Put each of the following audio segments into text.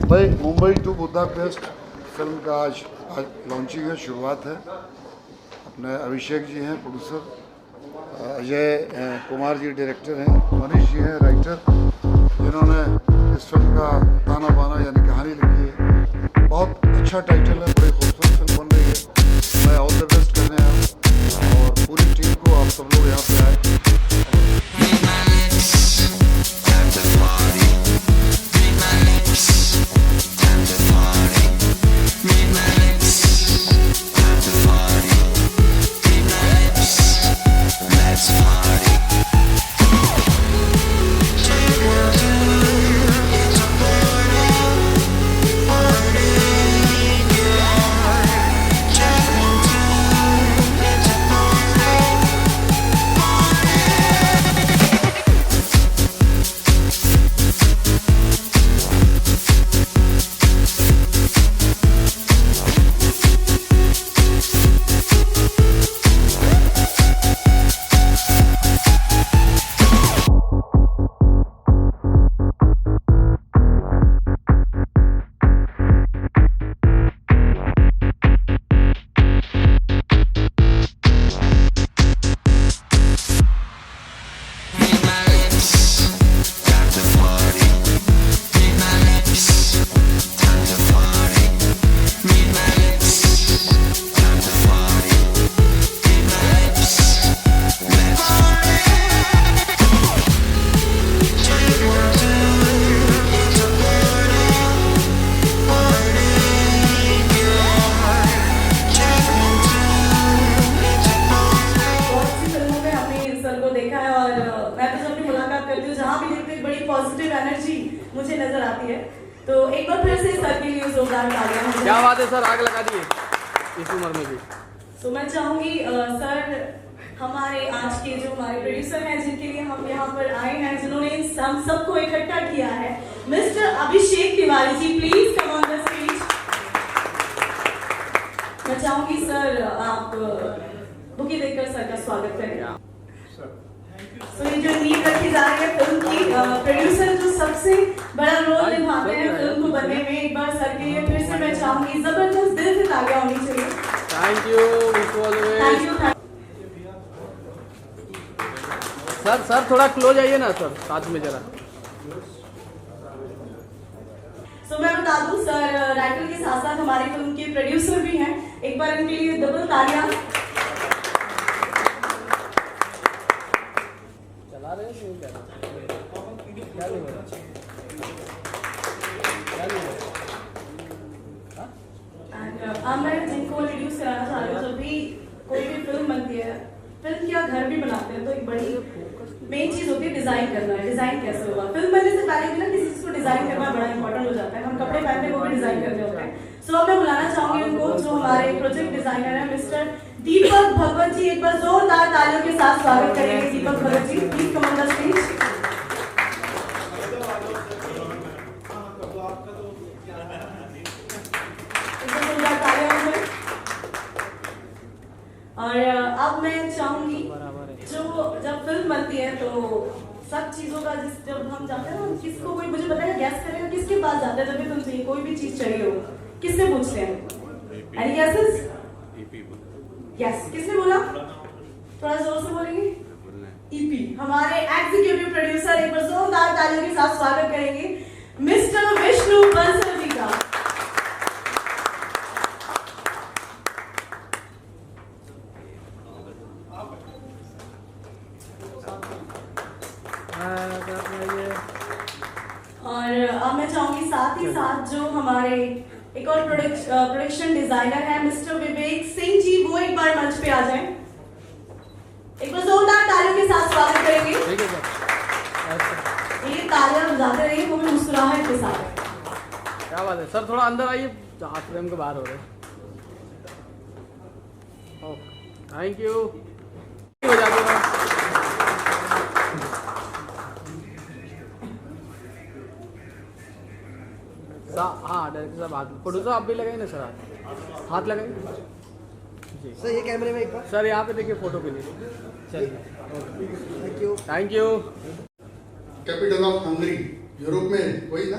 भाई Mumbai to Budapest film का आज लॉन्चिंग है, शुरुआत है। अपने अभिषेक जी हैं प्रोड्यूसर, अजय कुमार जी डायरेक्टर हैं, मनीष जी हैं राइटर, जिन्होंने इस फिल्म का ताना बाना यानी कहानी लिखी है। बहुत अच्छा टाइटल है, बड़ी खूबसूरत फिल्म बन रही है। मैं ऑल द बेस्ट करने आया और पूरी टीम को आप सब लोग यहाँ पे आए। पॉजिटिव एनर्जी मुझे नजर आती है, तो एक बार फिर से सर के लिए जोरदार तालियां। क्या बात है सर, आग लगा दिए इस उम्र में भी। तो मैं चाहूंगी सर हमारे आज के जो हमारे प्रोड्यूसर हैं, जिनके लिए हम यहाँ पर आए हैं, जिन्होंने हम सबको इकट्ठा किया है, Mister Abhishek Tiwari ji, please come on the stage. मैं चाहूंगी सर आप बुके देकर सर का स्वागत करें। तो ये जो नींव रखी जा रही है फिल्म की, प्रोड्यूसर जो सबसे बड़ा रोल निभाते हैं फिल्म को बनने में, एक बार सर के लिए फिर से मैं चाहूंगी जबरदस्त दिल से तालियां होनी चाहिए। थैंक यू सर थोड़ा क्लोज आइए ना सर, साथ में जरा। तो मैं बता दूं सर राइटर के साथ साथ हमारी फिल्म के प्रोड्यूसर भी हैं, एक बार इनके लिए डबल तालियां। अब मैं जिनको इंट्रोड्यूस कराना चाह रही हूँ, जब भी कोई भी फिल्म बनती है, फिल्म क्या घर भी बनाते हैं, तो एक बड़ी मेन चीज होती है डिजाइन करना है। डिजाइन कैसे होगा, फिल्म बनने से पहले भी ना किसी चीज को डिजाइन करना बड़ा इंपॉर्टेंट हो जाता है। हम कपड़े पहनते हैं वो भी डिजाइन करने होते हैं। सो अब मैं बुलाना चाहूंगी उनको, जो हमारे प्रोजेक्ट डिजाइनर है मिस्टर दीपक भगवत जी। एक बार जोरदार तालियों के साथ स्वागत करेंगे Deepak Bhagwat ji, please come on the stage. और अब मैं चाहूंगी जो जब फिल्म बनती है तो सब चीजों का जब हम जाते हैं ना, किसको कोई मुझे बताएगा, गैस करेगा किसके पास जाते हैं जब भी फिल्म चाहिए, कोई भी चीज चाहिए हो, किससे पूछते हैं? Any guesses? यस, किसने बोला? थोड़ा जोर से बोलेंगे। ईपी। हमारे एग्जीक्यूटिव प्रोड्यूसर, एक बार जोरदार तालियों के साथ स्वागत करेंगे मिस्टर विष्णु बंसल जी का। और अब मैं चाहूंगी साथ ही साथ जो हमारे एक और प्रोडक्शन डिजाइनर है मिस्टर विवेक सिंह जी, वो एक बार मंच पे आ जाएं। एक बार जोरदार तालियों के साथ स्वागत करेंगे। ये तालियां बजाते रहिए, वो भी मुस्कुराहट के साथ। क्या बात है सर, थोड़ा अंदर आइए, हाथ फ्रेम के बाहर हो रहे। Thank you. हाँ डायरेक्टर साहब हाथ, प्रोड्यूसर आप भी लगाइए ना सर, हाथ लगाइए जी सर। ये कैमरे में एक बार सर, यहाँ पे देखिए फोटो के लिए। चलिए, thank you. Thank you. Capital of Hungary Europe में वही ना,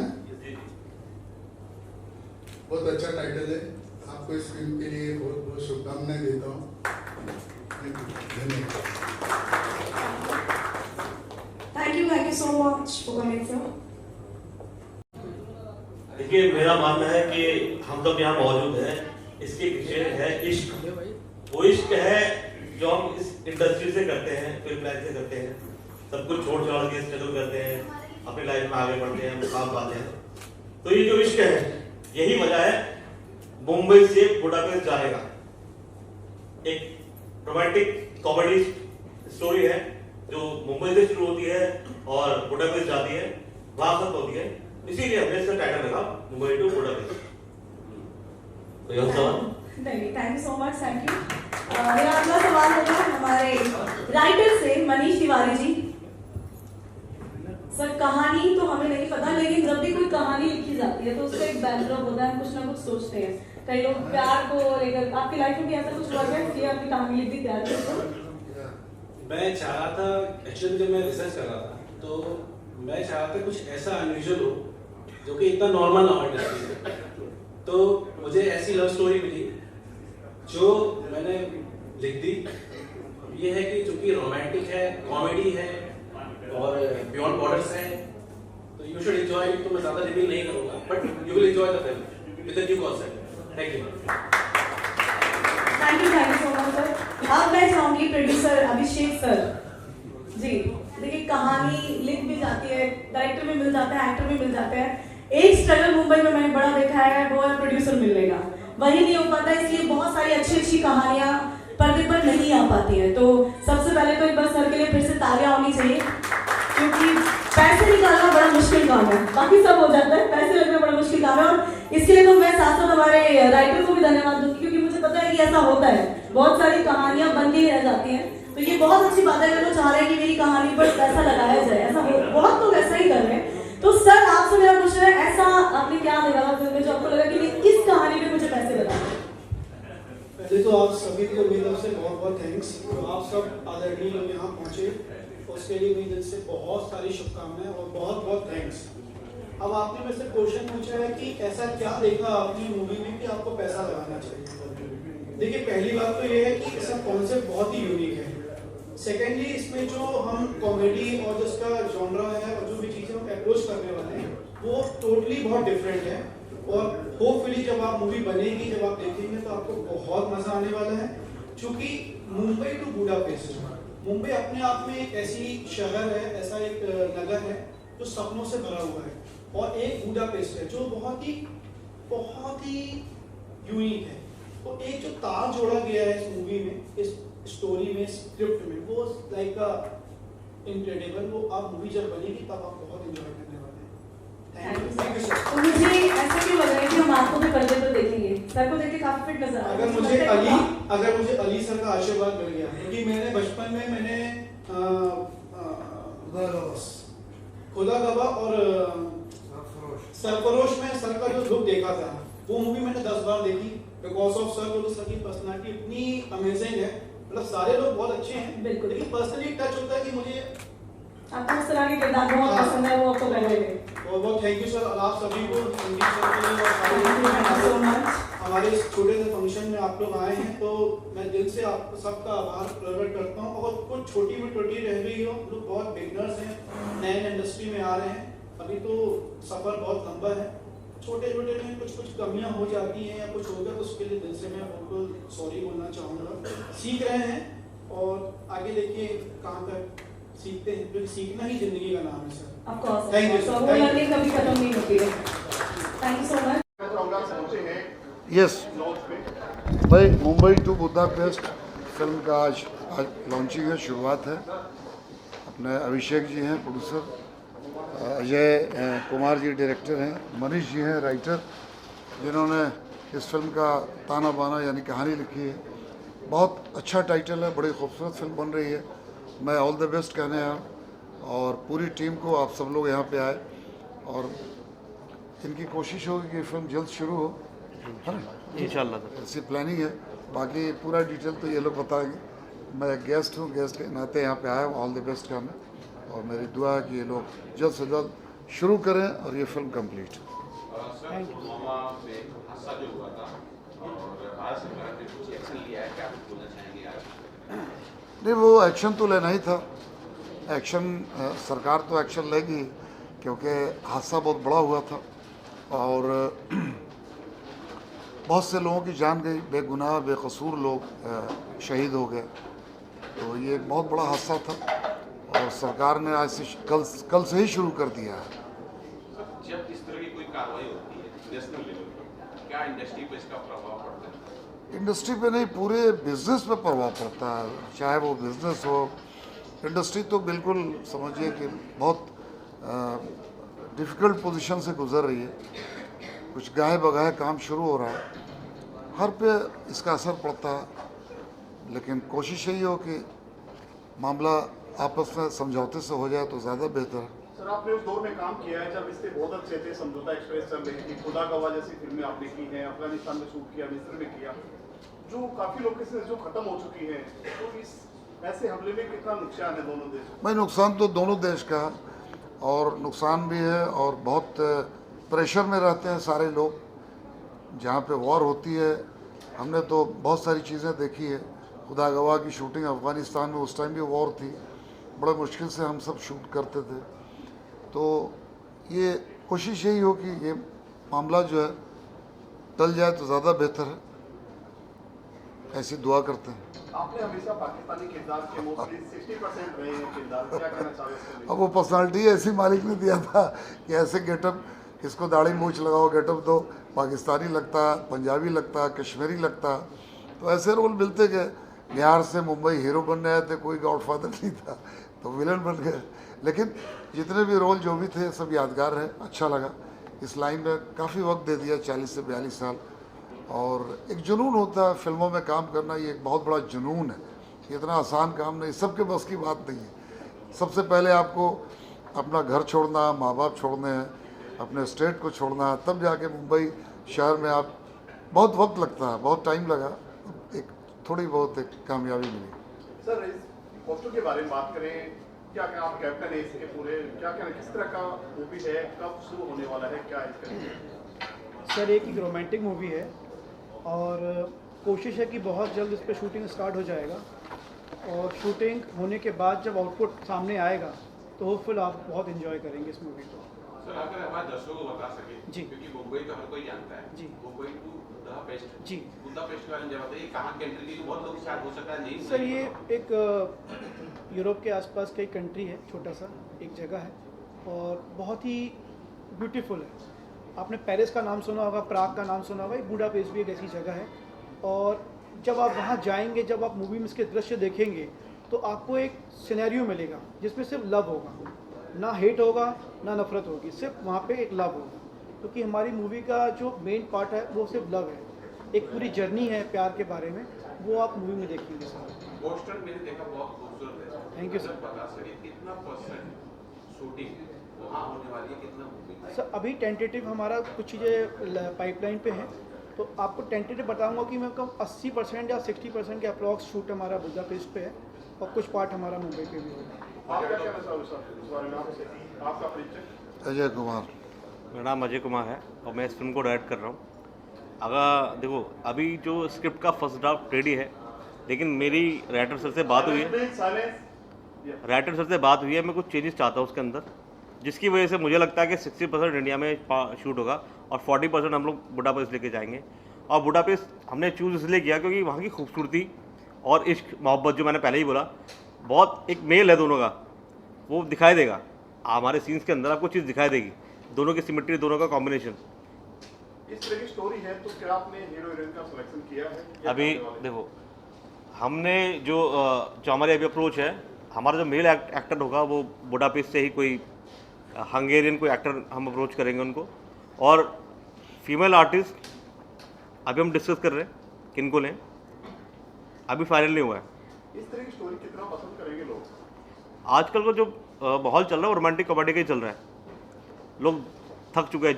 बहुत अच्छा टाइटल है। आपको इस फिल्म के लिए बहुत बहुत शुभकामनाएं देता हूँ। धन्यवाद। Thank you so much for coming, sir. देखिए, मेरा मानना है कि हम सब यहाँ मौजूद हैं, इसके पीछे है इश्क। वो इश्क है जो हम इस इंडस्ट्री से करते हैं, फिल्म लाइन से करते हैं, सब कुछ छोड़ छाड़ के स्ट्रगल करते हैं, अपनी लाइफ में आगे बढ़ते हैं, मुकाम पाते हैं। तो ये जो इश्क है, यही वजह है मुंबई से बुडापेस्ट जाने का। एक रोमांटिक कॉमेडी स्टोरी है जो मुंबई से शुरू होती है और बुडापेस्ट जाती है, वहां खत्म होती है। इसीलिए हमने इसका टाइटल रखा मुंबई टू बुडापेस्ट। तो यह सवाल नहीं, thank you so much, thank you. मेरा अगला सवाल होगा हमारे राइटर से, मनीष तिवारी जी। सर, कहानी तो हमें नहीं पता, लेकिन जब भी कोई कहानी लिखी जाती है तो उसका एक बैकड्रॉप होता है, कुछ ना कुछ सोचते हैं। कई लोग प्यार को लेकर, आपकी लाइफ में भी ऐसा कुछ हुआ है कि आपकी कहानी लिख दी प्यार को? मैं चाह रहा था, एक्चुअली जब मैं रिसर्च कर रहा था तो मैं चाह रहा था कुछ ऐसा अनयूजुअल हो जो कि इतना नॉर्मल ना हो इंडस्ट्री में। तो मुझे ऐसी लव स्टोरी मिली जो मैंने लिख दी। ये है कि चूंकि रोमांटिक है, कॉमेडी है और बियॉन्ड बॉर्डर्स है, तो यू शुड एंजॉय इट। तो मैं ज्यादा रिवील नहीं करूंगा, but you will enjoy the film with the new concept. Thank you so much sir. अब मैं चाहूंगी प्रोड्यूसर अभिषेक सर जी। देखिए, कहानी लिख भी जाती है, डायरेक्टर में मिल जाता है, एक्टर में मिल जाता है। एक स्ट्रगल मुंबई में मैंने बड़ा देखा है, वो है प्रोड्यूसर मिलने का। वही नहीं हो पाता, इसलिए बहुत सारी अच्छी अच्छी कहानियां पर्दे पर नहीं आ पाती है। तो सबसे पहले तो एक बार सर के लिए फिर से तालियां होनी चाहिए, क्योंकि पैसे निकालना बड़ा मुश्किल काम है। बाकी सब हो जाता है, पैसे लगना बड़ा मुश्किल काम है। और इसके लिए तो मैं साथ साथ हमारे राइटर को भी धन्यवाद दूंगी, क्योंकि मुझे पता है कि ऐसा होता है, बहुत सारी कहानियां बन के ही रह जाती हैं। तो ये बहुत अच्छी बात है अगर वो चाह रहे हैं कि मेरी कहानी पर पैसा लगाया जाए। ऐसा बहुत लोग ऐसा ही कर रहे हैं। तो सर, आपसे मेरा क्वेश्चन है, ऐसा आपने क्या निकाला फिल्म में जो आपको लगा कि नहीं, इस कहानी में मुझे पैसे लगाने? पहले तो आप सभी को मेरी तरफ से बहुत बहुत थैंक्स। तो आप सब आदरणीय लोग यहाँ पहुँचे, उसके लिए मेरी दिल से बहुत सारी शुभकामनाएं और बहुत बहुत थैंक्स। अब आपने मेरे से क्वेश्चन पूछा है कि ऐसा क्या देखा आपने मूवी में कि आपको पैसा लगाना चाहिए। देखिए, पहली बात तो ये है कि इसका कॉन्सेप्ट बहुत ही यूनिक है। सेकेंडली, इसमें जो हम कॉमेडी और जिसका जॉनरा है और जो भी चीज़ें हम अप्रोच करने वाले हैं वो टोटली बहुत डिफरेंट है। और होपफुली जब आप मूवी बनेगी, जब आप देखेंगे तो आपको बहुत मजा आने वाला है। क्योंकि मुंबई टू बुडापेस्ट, मुंबई अपने आप में एक ऐसी शहर है, ऐसा एक नगर है जो सपनों से भरा हुआ है, और एक बुडापेस्ट है जो बहुत ही यूनिक है। तो एक जो तार जोड़ा गया है इस मूवी में, इस स्टोरी में, स्क्रिप्ट में, वो लाइक इनक्रेडिबल। वो आप मूवी जब बनेगी तब आप बहुत एंजॉय करने वाले हैं। Thank you sir. तो मुझे ऐसा क्यों लग रहा है कि हम आपको भी पर्दे पर देखेंगे? सर को देख के काफी फिट नजर आ रहा है। अगर मुझे अली सर का आशीर्वाद मिल गया, क्योंकि मैंने बचपन में मैंने खुदा गवाह और सरफरोश में सर का जो लुक देखा था, वो मूवी मैंने 10 बार देखी बिकॉज ऑफ सर। तो सर की पर्सनालिटी इतनी अमेजिंग है, मतलब सारे लोग बहुत अच्छे हैं, बिल्कुल। लेकिन पर्सनली टच होता है कि मुझे आपको उस तरह के किरदार बहुत पसंद है, वो आपको पहले बहुत बहुत थैंक यू सर। और आप सभी को, संदीप सर के लिए और Thank you so much. हमारे इस छोटे से फंक्शन में आप लोग आए हैं, तो मैं दिल से आप सबका आभार प्रकट करता हूँ। और कुछ छोटी भी त्रुटि रह गई हो, लोग बहुत बिगनर्स हैं, नए इंडस्ट्री में आ रहे हैं, अभी तो सफ़र बहुत लंबा है, छोटे छोटे में कुछ कमियां हो जाती हैं या कुछ हो गया, तो उसके लिए दिल से मैं बिल्कुल सॉरी बोलना चाहूँगा। सीख रहे हैं और आगे देखिए कहाँ तक सीखते हैं, क्योंकि सीखना ही जिंदगी का नाम है sir. Of course. Thank you, sir. वो लर्निंग कभी खत्म नहीं होती है। Thank you so much. Yes भाई, मुंबई टू बुडापेस्ट फिल्म का आज लॉन्चिंग है, शुरुआत है। अपने अभिषेक जी हैं प्रोड्यूसर, अजय कुमार जी डायरेक्टर हैं, मनीष जी हैं राइटर, जिन्होंने इस फिल्म का ताना बाना यानी कहानी लिखी है। बहुत अच्छा टाइटल है, बड़ी खूबसूरत फिल्म बन रही है। मैं ऑल द बेस्ट कहने आया, और पूरी टीम को, आप सब लोग यहाँ पे आए, और इनकी कोशिश होगी कि फिल्म जल्द शुरू हो, है ना? इंशाल्लाह ऐसी प्लानिंग है। बाकी पूरा डिटेल तो ये लोग बताएंगे। मैं गेस्ट हूँ, गेस्ट के नाते यहाँ पे आया हूँ ऑल द बेस्ट करने, और मेरी दुआ है कि ये लोग जल्द से जल्द शुरू करें और ये film complete. Thank you. Pulwama में हादसा जो हुआ था और आज सरकार ने कुछ एक्शन लिया है, क्या कुछ बोलना चाहेंगे आज? नहीं, वो एक्शन तो लेना ही था। एक्शन सरकार तो एक्शन लेगी क्योंकि हादसा बहुत बड़ा हुआ था और बहुत से लोगों की जान गई, बेगुनाह बेकसूर लोग शहीद हो गए। तो ये एक बहुत बड़ा हादसा था और सरकार ने आज से कल से ही शुरू कर दिया है। जब इस तरह की कोई कार्रवाई होती है नेशनल लेवल पर, क्या इंडस्ट्री पर इसका प्रभाव पड़ता है? इंडस्ट्री पे नहीं, पूरे बिजनेस पे प्रभाव पड़ता है, चाहे वो बिजनेस हो। इंडस्ट्री तो बिल्कुल समझिए कि बहुत डिफ़िकल्ट पोजीशन से गुजर रही है। कुछ गाहे बगाहे काम शुरू हो रहा है, हर पे इसका असर पड़ता है। लेकिन कोशिश यही हो कि मामला आपस में समझौते से हो जाए तो ज़्यादा बेहतर है। सर, आपने उस दौर में काम किया है जब इससे बहुत अच्छे थे, समझौता एक्सप्रेस चल रही थी, खुदा गवाह जैसी फिल्में आपने की हैं, अफगानिस्तान में शूट किया, मिस्र में किया, जो काफ़ी लोकेशन जो खत्म हो चुकी हैं। तो इस ऐसे हमले में कितना नुकसान है दोनों देशों? भाई नुकसान तो दोनों देश का है और नुकसान भी है और बहुत प्रेशर में रहते हैं सारे लोग। जहाँ पे वॉर होती है, हमने तो बहुत सारी चीज़ें देखी है। खुदा गवाह की शूटिंग अफ़गानिस्तान में उस टाइम भी वॉर थी, बड़े मुश्किल से हम सब शूट करते थे। तो ये कोशिश यही हो कि ये मामला जो है टल जाए तो ज़्यादा बेहतर है, ऐसी दुआ करते हैं। आपने हमेशा पाकिस्तानी किरदार के मोस्टली 60% रहे हैं किरदार, क्या कहना चाहोगे? अब वो पर्सनालिटी ऐसी मालिक ने दिया था कि ऐसे गेटअप, इसको दाढ़ी मूछ लगाओ गेटअप दो, पाकिस्तानी लगता, पंजाबी लगता, कश्मीरी लगता। तो ऐसे रोल मिलते गए। बिहार से मुंबई हीरो बनने आए थे, कोई गॉडफादर नहीं था तो विलन बन गए। लेकिन जितने भी रोल जो भी थे सब यादगार है, अच्छा लगा। इस लाइन में काफ़ी वक्त दे दिया, 40 से 42 साल। और एक जुनून होता है फिल्मों में काम करना, ये एक बहुत बड़ा जुनून है। ये इतना आसान काम नहीं, सबके बस की बात नहीं है। सबसे पहले आपको अपना घर छोड़ना, माँ बाप छोड़ने हैं, अपने स्टेट को छोड़ना है, तब जाके मुंबई शहर में आप, बहुत वक्त लगता है, बहुत टाइम लगा, एक थोड़ी बहुत एक कामयाबी मिली। सर, इस पोस्टर के बारे में बात करें, क्या क्या आप कैप्टन है इसके पूरे, क्या क्या किस तरह का मूवी है, कब शुरू होने वाला है, क्या इसका? सर, एक रोमांटिक मूवी है और कोशिश है कि बहुत जल्द इस पर शूटिंग स्टार्ट हो जाएगा और शूटिंग होने के बाद जब आउटपुट सामने आएगा तो होपफुल आप बहुत एंजॉय करेंगे इस मूवी को। सर, अगर हमारे दर्शकों को बता सके जी। क्योंकि मुंबई तो हर कोई जानता है जी। मुंबई टू बुदापेस्ट, जी। बुदापेस्ट के बारे में जब बताइए, कहाँ कंट्री की, बहुत लोग शायद हो सकता है नहीं। सर, ये एक यूरोप के आसपास का एक कंट्री है, छोटा सा एक जगह है और बहुत ही ब्यूटीफुल है। आपने पेरिस का नाम सुना होगा, प्राग का नाम सुना होगा, एक बुडापेस्ट भी एक ऐसी जगह है। और जब आप वहाँ जाएंगे, जब आप मूवी में इसके दृश्य देखेंगे तो आपको एक सिनेरियो मिलेगा जिसमें सिर्फ लव होगा, ना हेट होगा ना नफरत होगी, सिर्फ वहाँ पे एक लव होगा। क्योंकि हमारी मूवी का जो मेन पार्ट है वो सिर्फ लव है, एक पूरी जर्नी है प्यार के बारे में, वो आप मूवी में देखेंगे सर। पोस्टर मैंने देखा, बहुत खूबसूरत है। Thank you sir. बता सके कितना % शूटिंग वहाँ होने वाली है, कितना मूवी? सर, अभी टेंटेटिव हमारा कुछ चीज़ें पाइपलाइन पे हैं, तो आपको टेंटेटिव बताऊंगा कि मैं कम 80% या 60% के अप्रॉक्स शूट हमारा बुदापेस्ट पे है और कुछ पार्ट हमारा मुंबई पे भी होगा। आप क्या कहना चाहोगे सर इस बारे में? आपका परिचय? अजय कुमार। मेरा नाम अजय कुमार है और मैं इस फिल्म को डायरेक्ट कर रहा हूँ। अगर देखो, अभी जो स्क्रिप्ट का फर्स्ट ड्राफ्ट रेडी है, लेकिन मेरी राइटर सर से बात हुई है, राइटर सर से बात हुई है, मैं कुछ चेंजेस चाहता हूँ उसके अंदर, जिसकी वजह से मुझे लगता है कि 60% इंडिया में शूट होगा और 40% हम लोग बुडापेस्ट लेके जाएंगे। और बुडापेस्ट हमने चूज़ इसलिए किया क्योंकि वहाँ की खूबसूरती और इश्क मोहब्बत, जो मैंने पहले ही बोला, बहुत एक मेल है दोनों का, वो दिखाई देगा हमारे सीन्स के अंदर, आपको चीज़ दिखाई देगी, दोनों की सिमेट्री, दोनों का कॉम्बिनेशन। इस तरह की स्टोरी है तो क्या आपने हीरो हीरोइन का सिलेक्शन किया है? अभी देखो, हमने जो हमारी अभी अप्रोच है, हमारा जो मेल एक्टर होगा वो बुडापेस्ट से ही कोई हंगेरियन कोई एक्टर हम अप्रोच करेंगे उनको, और फीमेल आर्टिस्ट अभी हम डिस्कस कर रहे हैं किनको लें, अभी फाइनल नहीं हुआ है। इस तरह की स्टोरी कितना पसंद करेंगे लोग? आजकल का जो माहौल चल रहा है वो रोमांटिक कॉमेडी का ही चल रहा है। लोग थक चुके हैं,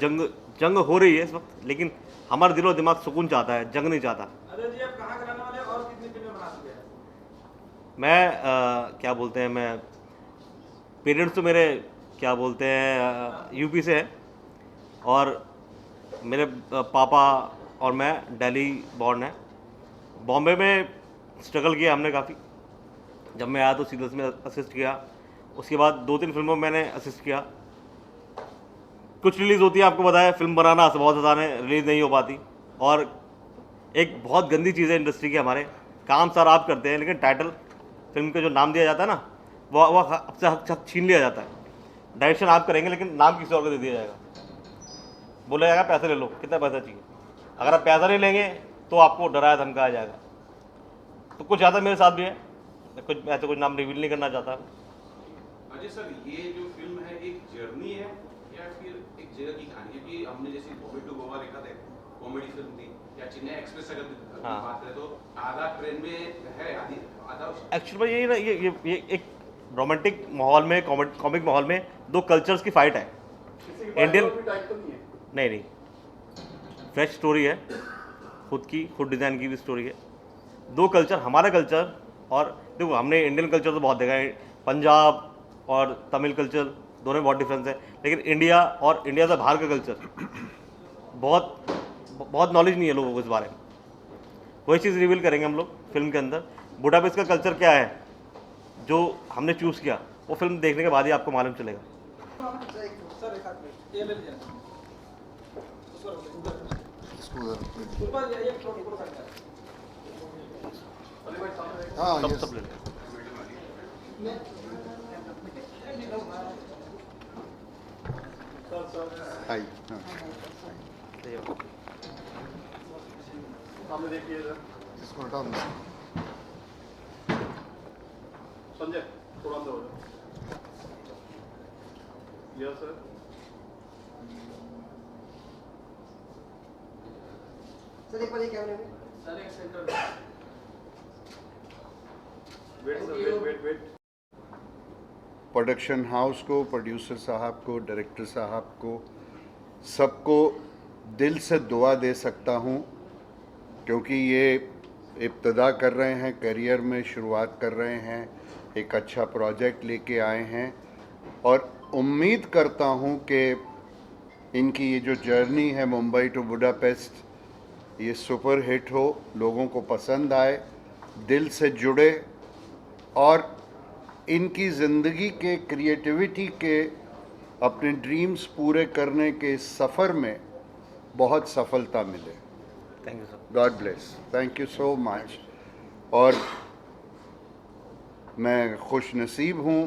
जंग हो रही है इस वक्त, लेकिन हमारा दिलो दिमाग सुकून चाहता है, जंग नहीं चाहता। अजय जी, आप कहाँ कराने वाले और कितनी फिल्में बना चुके हैं? मैं क्या बोलते हैं, मैं पेरेंट्स तो मेरे क्या बोलते हैं यूपी से है, और मेरे पापा और मैं दिल्ली बॉर्न है। बॉम्बे में स्ट्रगल किया हमने काफ़ी। जब मैं आया तो सीरियल्स में असिस्ट किया, उसके बाद 2-3 फिल्मों में मैंने असिस्ट किया। कुछ रिलीज़ होती है, आपको पता है फिल्म बनाना बहुत आसान है, रिलीज़ नहीं हो पाती। और एक बहुत गंदी चीज़ है इंडस्ट्री की, हमारे काम सारा आप करते हैं लेकिन टाइटल फिल्म का जो नाम दिया जाता है ना वो आपसे हक छीन लिया जाता है। डायरेक्शन आप करेंगे लेकिन नाम किसी और को दे दिया जाएगा, बोला जाएगा पैसे ले लो, कितना पैसा चाहिए। अगर आप पैसा नहीं लेंगे तो आपको डराया धमकाया जाएगा। तो कुछ ज़्यादा मेरे साथ भी है, कुछ ऐसे कुछ नाम रिवील नहीं करना चाहता। अजय सर, ये जो फिल्म है एक जर्नी है या फिर एक जगह की कहानी है? कि हमने जैसे बॉम्बे टू गोवा देखा था, कॉमेडी फिल्म थी, या चेन्नई एक्सप्रेस अगर बात करें तो आधा ट्रेन में है, आधा एक्चुअली भाई यही ना, ये एक रोमांटिक माहौल में, कॉमिक माहौल में 2 कल्चर्स की फाइट है। इंडियन नहीं, फ्रेश स्टोरी है, खुद डिज़ाइन की भी स्टोरी है। 2 कल्चर, हमारा कल्चर और देखो हमने इंडियन कल्चर तो बहुत देखा है, पंजाब और तमिल कल्चर दोनों में बहुत डिफरेंस है, लेकिन इंडिया और इंडिया से बाहर का कल्चर बहुत नॉलेज नहीं है लोगों को इस बारे में। वही चीज़ रिवील करेंगे हम लोग फिल्म के अंदर। बुडापेस्ट का कल्चर क्या है जो हमने चूज़ किया, वो फिल्म देखने के बाद ही आपको मालूम चलेगा। हाँ सब ले लें। हाय, सामने देखिए इधर। इसको हटा दो। संजय थोड़ा अंदर हो जाओ। Yes sir. सर एक बार ये कैमरे में सर एक centre wait sir, wait. Production house को, प्रोड्यूसर साहब को, डायरेक्टर साहब को, सबको दिल से दुआ दे सकता हूँ, क्योंकि ये इब्तदा कर रहे हैं, करियर में शुरुआत कर रहे हैं, एक अच्छा प्रोजेक्ट लेके आए हैं और उम्मीद करता हूँ कि इनकी ये जो जर्नी है मुंबई टू बुडापेस्ट, ये सुपर हिट हो, लोगों को पसंद आए, दिल से जुड़े और इनकी ज़िंदगी के क्रिएटिविटी के अपने ड्रीम्स पूरे करने के सफ़र में बहुत सफलता मिले। Thank you sir. God bless, thank you so much. और मैं खुश नसीब हूँ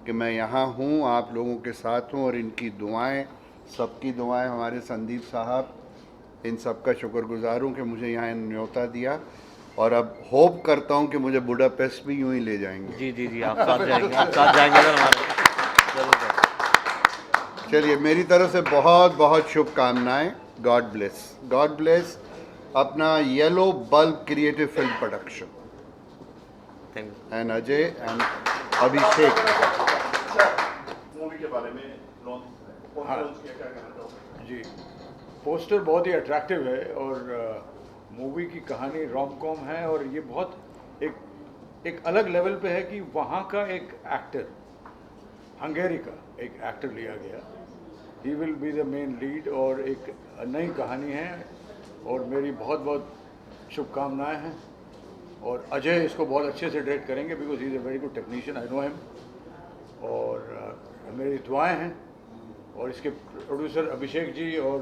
कि मैं यहाँ हूँ, आप लोगों के साथ हूँ, और इनकी दुआएं, सबकी दुआएं, हमारे संदीप साहब, इन सब का शुक्रगुजार हूँ कि मुझे यहाँ न्योता दिया, और अब होप करता हूँ कि मुझे बुडापेस्ट भी यूं ही ले जाएंगे। जी, आप साथ जाएंगे, आप साथ जाएंगे सर हमारे, जरूर। चलिए, मेरी तरफ से बहुत बहुत शुभकामनाएं। गॉड ब्लेस, गॉड ब्लेस अपना yellow bulb creative film production thank you. And Ajay and Abhishek. Movie के बारे में लॉन्च किया, क्या कहना चाहोगे? जी, पोस्टर बहुत ही अट्रैक्टिव है और मूवी की कहानी रोम कॉम है, और ये बहुत एक अलग लेवल पे है कि वहाँ का एक एक्टर, हंगेरी का एक एक्टर लिया गया, he will be the main lead, और एक नई कहानी है, और मेरी बहुत बहुत शुभकामनाएं हैं। और अजय इसको बहुत अच्छे से डायरेक्ट करेंगे, because he is a very good technician, I know him, और मेरी दुआएं हैं। और इसके प्रोड्यूसर अभिषेक जी और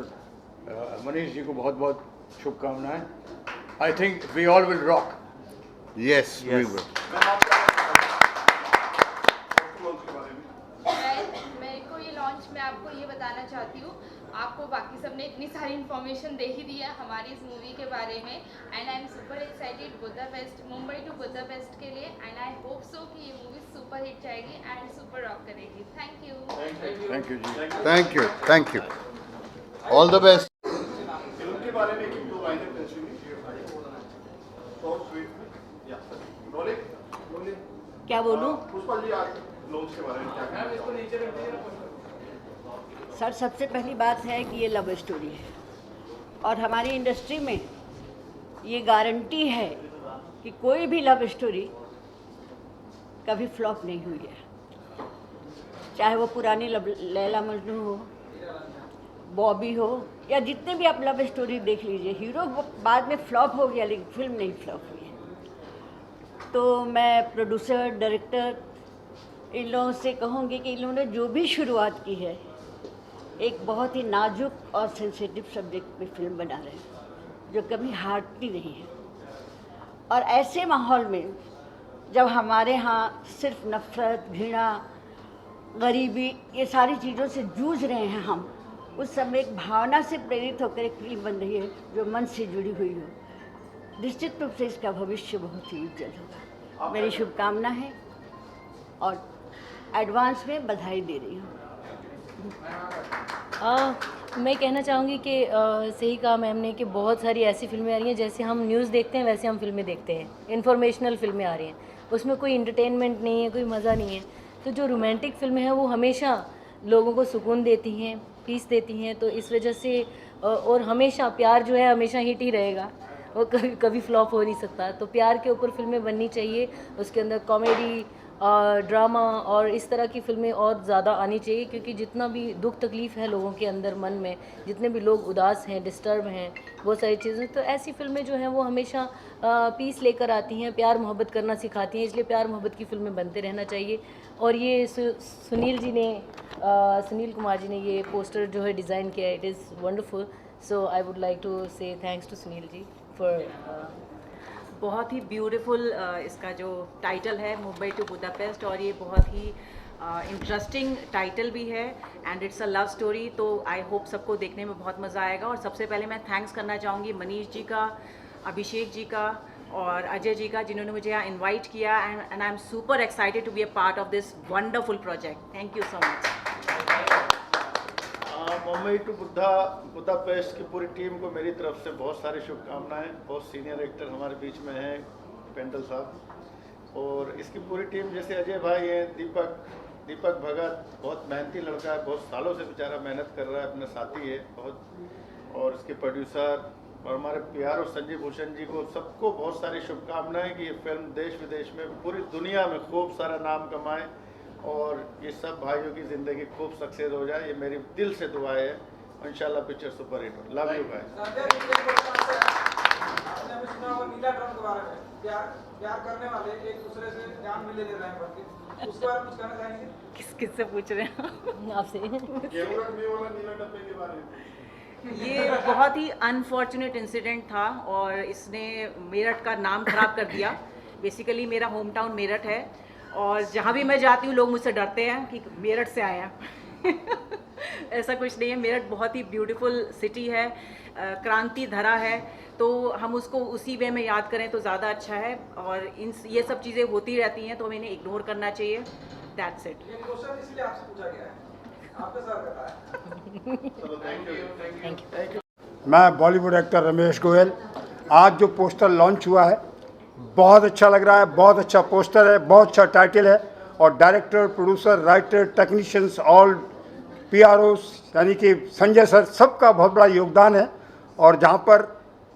मनीष जी को बहुत बहुत शुभकामनाएं। I think we all will rock. Yes, we will. मेरे को ये लॉन्च में आपको ये बताना चाहती हूँ, आपको बाकी सबने इतनी सारी इन्फॉर्मेशन दे ही दी है हमारी इस मूवी के बारे में, and I am super excited Budapest, Mumbai to Budapest के लिए, एंड आई होप सो कि ये मूवी सुपर हिट जाएगी एंड सुपर रॉक करेगी। Thank you. थैंक यू जी, thank you, thank you, all the best. Film के बारे में एक दो लाइनें पूछेंगे, क्या बोलूं? पुष्पा जी, आज लॉन्च के बारे में क्या कहना चाहोगे? सर, सबसे पहली बात है कि ये लव स्टोरी है, और हमारी इंडस्ट्री में ये गारंटी है कि कोई भी लव स्टोरी कभी फ्लॉप नहीं हुई है। चाहे वो पुरानी लैला मजनू हो, बॉबी हो, या जितने भी आप लव स्टोरी देख लीजिए, हीरो बाद में फ्लॉप हो गया लेकिन फिल्म नहीं फ्लॉप हुई है। तो मैं प्रोड्यूसर, डायरेक्टर इन लोगों से कहूँगी कि इन लोगों ने जो भी शुरुआत की है, एक बहुत ही नाजुक और सेंसिटिव सब्जेक्ट पे फिल्म बना रहे हैं जो कभी हारती नहीं है। और ऐसे माहौल में जब हमारे यहाँ सिर्फ नफ़रत, घृणा, गरीबी, ये सारी चीज़ों से जूझ रहे हैं हम, उस समय एक भावना से प्रेरित होकर एक फिल्म बन रही है जो मन से जुड़ी हुई हो, निश्चित रूप से इसका भविष्य बहुत ही उज्जवल होगा। मेरी शुभकामना है और एडवांस में बधाई दे रही हूँ। मैं कहना चाहूँगी कि सही कहा मैम ने कि बहुत सारी ऐसी फिल्में आ रही हैं, जैसे हम न्यूज़ देखते हैं वैसे हम फिल्में देखते हैं। इन्फॉर्मेशनल फिल्में आ रही हैं, उसमें कोई इंटरटेनमेंट नहीं है, कोई मज़ा नहीं है। तो जो रोमांटिक फिल्में हैं वो हमेशा लोगों को सुकून देती हैं, पीस देती हैं। तो इस वजह से और हमेशा प्यार जो है हमेशा हिट ही रहेगा, वो कभी फ्लॉप हो नहीं सकता। तो प्यार के ऊपर फिल्में बननी चाहिए, उसके अंदर कॉमेडी, ड्रामा और इस तरह की फिल्में और ज़्यादा आनी चाहिए, क्योंकि जितना भी दुख तकलीफ़ है लोगों के अंदर मन में, जितने भी लोग उदास हैं, डिस्टर्ब हैं, बहुत सारी चीज़ें, तो ऐसी फिल्में जो हैं वो हमेशा पीस लेकर आती हैं, प्यार मोहब्बत करना सिखाती हैं। इसलिए प्यार मोहब्बत की फिल्में बनते रहना चाहिए। और ये सुनील कुमार जी ने ये पोस्टर जो है डिज़ाइन किया है, it is wonderful. So I would like to say thanks to Sunil ji for बहुत ही ब्यूटीफुल इसका जो टाइटल है, मुंबई टू बुदापेस्ट, और ये बहुत ही इंटरेस्टिंग टाइटल भी है and it's a love story. तो आई होप सबको देखने में बहुत मज़ा आएगा। और सबसे पहले मैं थैंक्स करना चाहूँगी मनीष जी का, अभिषेक जी का और अजय जी का, जिन्होंने मुझे यहाँ इन्वाइट किया and I am super excited to be a part of this wonderful project. Thank you so much. Mumbai to Budapest की पूरी टीम को मेरी तरफ से बहुत सारी शुभकामनाएं। बहुत सीनियर एक्टर हमारे बीच में हैं, पेंडल साहब, और इसकी पूरी टीम, जैसे अजय भाई हैं, दीपक भगत बहुत मेहनती लड़का है, बहुत सालों से बेचारा मेहनत कर रहा है, अपना साथी है बहुत, और इसके प्रोड्यूसर और हमारे प्यार और संजय भूषण जी को, सबको बहुत सारी शुभकामनाएं कि ये फिल्म देश विदेश में, पूरी दुनिया में खूब सारा नाम कमाए और ये सब भाइयों की ज़िंदगी खूब सक्सेस हो जाए, ये मेरी दिल से दुआ है। इंशाल्लाह पिक्चर सुपर हिट हो। Love you guys. प्यार करने वाले एक दूसरे से जान भी ले रहे हैं, उसके बारे में कुछ कहना चाहेंगे? किससे पूछ रहे हैं आपसे? ये बहुत ही अनफॉर्चुनेट इंसिडेंट था और इसने मेरठ का नाम खराब कर दिया। बेसिकली मेरा होम टाउन मेरठ है और जहाँ भी मैं जाती हूँ लोग मुझसे डरते हैं कि मेरठ से आए हैं। ऐसा कुछ नहीं है। मेरठ बहुत ही ब्यूटीफुल सिटी है, क्रांति धरा है, तो हम उसको उसी वे में याद करें तो ज़्यादा अच्छा है। और ये सब चीज़ें होती रहती हैं तो हमें इन्हें इग्नोर करना चाहिए। That's it. ये क्वेश्चन इसलिए आपसे पूछा गया है, आपका सर बताया। Thank you. मैं बॉलीवुड एक्टर रमेश गोयल। आज जो पोस्टर लॉन्च हुआ है बहुत अच्छा लग रहा है, बहुत अच्छा पोस्टर है, बहुत अच्छा टाइटल है, और director, producer, writer, technicians, all PROs यानी कि संजय सर, सबका बहुत बड़ा योगदान है। और जहाँ पर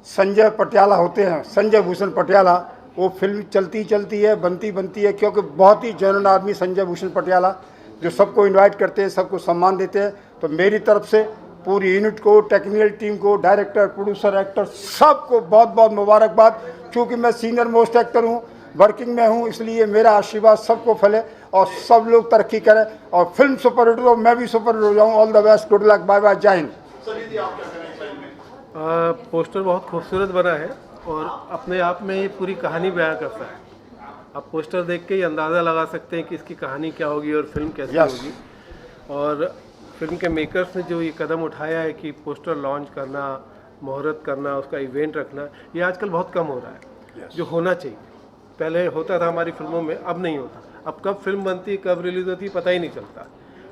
संजय पटियाला होते हैं, संजय भूषण पटियाला, वो फिल्म चलती है, बनती है, क्योंकि बहुत ही जेन्युइन आदमी संजय भूषण पटियाला, जो सबको इनवाइट करते हैं, सबको सम्मान देते हैं। तो मेरी तरफ से पूरी यूनिट को, टेक्निकल टीम को, डायरेक्टर, प्रोड्यूसर, एक्टर, सबको बहुत बहुत मुबारकबाद। क्योंकि मैं सीनियर मोस्ट एक्टर हूँ, वर्किंग में हूँ, इसलिए मेरा आशीर्वाद सबको फैले और सब लोग तरक्की करें और फिल्म सुपर हिट हो, मैं भी सुपर हिट हो जाऊँ। All the best, good luck, bye bye, Jai Hind. Poster बहुत खूबसूरत बना है और अपने आप में ये पूरी कहानी बयां करता है। आप पोस्टर देख के ही अंदाज़ा लगा सकते हैं कि इसकी कहानी क्या होगी और फिल्म कैसी होगी। और फिल्म के मेकर्स ने जो ये कदम उठाया है कि पोस्टर लॉन्च करना, मुहूर्त करना, उसका इवेंट रखना, ये आजकल बहुत कम हो रहा है। जो होना चाहिए, पहले होता था हमारी फिल्मों में, अब नहीं होता। अब कब फिल्म बनती है, कब रिलीज़ होती है, पता ही नहीं चलता।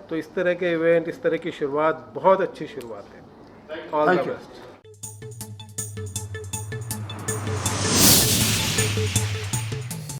तो इस तरह के इवेंट, इस तरह की शुरुआत बहुत अच्छी शुरुआत है। All the best.